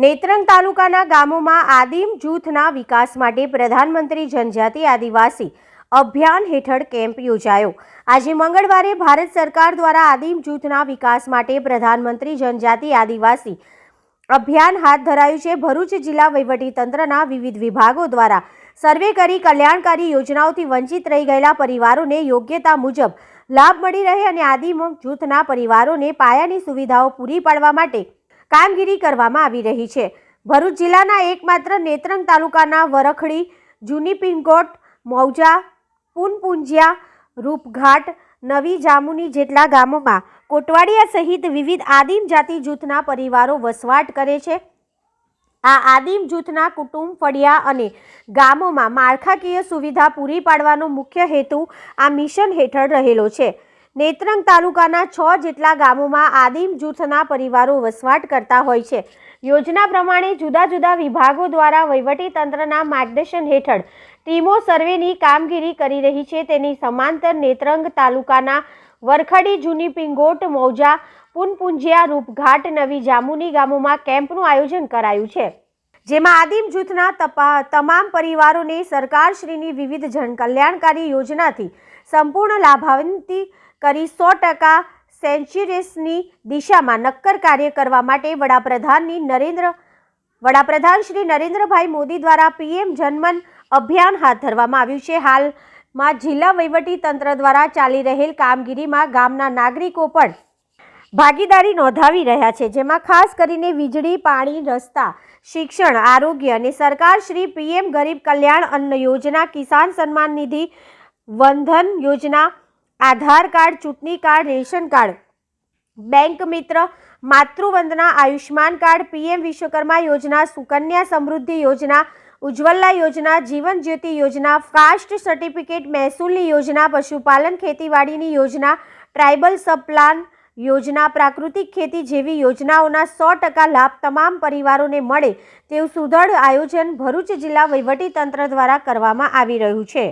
નેત્રંગ તાલુકાના ગામોમાં આદિમ જૂથના વિકાસ માટે પ્રધાનમંત્રી જનજાતિ આદિવાસી અભિયાન હેઠળ કેમ્પ યોજાયો। આજે મંગળવારે ભારત સરકાર દ્વારા આદિમ જૂથના વિકાસ માટે પ્રધાનમંત્રી જનજાતિ આદિવાસી અભિયાન હાથ ધરાયું છે। ભરૂચ જિલ્લા વહીવટીતંત્રના વિવિધ વિભાગો દ્વારા સર્વે કરી કલ્યાણકારી યોજનાઓથી વંચિત રહી ગયેલા પરિવારોને યોગ્યતા મુજબ લાભ મળી રહે અને આદિમ જૂથના પરિવારોને પાયાની સુવિધાઓ પૂરી પાડવા માટે કામગીરી કરવામાં આવી રહી છે। ભરૂચ જિલ્લાના એકમાત્ર નેત્રંગ તાલુકાના વરખડી, જૂની પિંગોટ, મૌજા, પુનપુંજિયા, રૂપઘાટ, નવી જામુની જેટલા ગામોમાં કોટવાડિયા સહિત વિવિધ આદિમ જાતિ જૂથના પરિવારો વસવાટ કરે છે। આ આદિમ જૂથના કુટુંબ ફળિયા અને ગામોમાં માળખાકીય સુવિધા પૂરી પાડવાનો મુખ્ય હેતુ આ મિશન હેઠળ રહેલો છે। નેત્રંગ તાલુકાના 6 જેટલા ગામોમાં આદિમ જૂથના પરિવારો વસવાટ કરતા હોય છે। યોજના પ્રમાણે જુદા જુદા વિભાગો દ્વારા વહીવટીતંત્રના માર્ગદર્શન હેઠળ ટીમો સર્વેની કામગીરી કરી રહી છે। તેની સમાંતર નેત્રંગ તાલુકાના વરખડી, જૂની પિંગોટ, મૌજા, પુનપુંજિયા, રૂપઘાટ, નવી જામુની ગામોમાં કેમ્પનું આયોજન કરાયું છે, જેમાં આદિમ જૂથના તમામ પરિવારોને સરકારશ્રીની વિવિધ જનકલ્યાણકારી યોજનાથી સંપૂર્ણ લાભાન્વિત કરી 100% સેન્ચુરીની દિશામાં નક્કર કાર્ય કરવા માટે વડાપ્રધાન શ્રી નરેન્દ્રભાઈ મોદી દ્વારા પીએમ જનમન અભિયાન હાથ ધરવામાં આવ્યું છે। હાલમાં જિલ્લા વહીવટીતંત્ર દ્વારા ચાલી રહેલ કામગીરીમાં ગામના નાગરિકો પણ ભાગીદારી નોંધાવી રહ્યા છે, જેમાં ખાસ કરીને વીજળી, પાણી, રસ્તા, શિક્ષણ, આરોગ્ય અને સરકાર શ્રી પીએમ ગરીબ કલ્યાણ અન્ન યોજના, કિસાન સન્માન નિધિ, વનધન યોજના, આધાર કાર્ડ, ચૂંટણી કાર્ડ, રેશન કાર્ડ, બેંક મિત્ર, માતૃવંદના, આયુષ્માન કાર્ડ, પીએમ વિશ્વકર્મા યોજના, સુકન્યા સમૃદ્ધિ યોજના, ઉજ્જવલા યોજના, જીવન જ્યોતિ યોજના, કાસ્ટ સર્ટિફિકેટ, મહેસૂલની યોજના, પશુપાલન ખેતીવાડીની યોજના, ટ્રાઇબલ સબપ્લાન યોજના, પ્રાકૃતિક ખેતી જેવી યોજનાઓના 100% લાભ તમામ પરિવારોને મળે તેવું સુદૃઢ આયોજન ભરૂચ જિલ્લા વહીવટીતંત્ર દ્વારા કરવામાં આવી રહ્યું છે।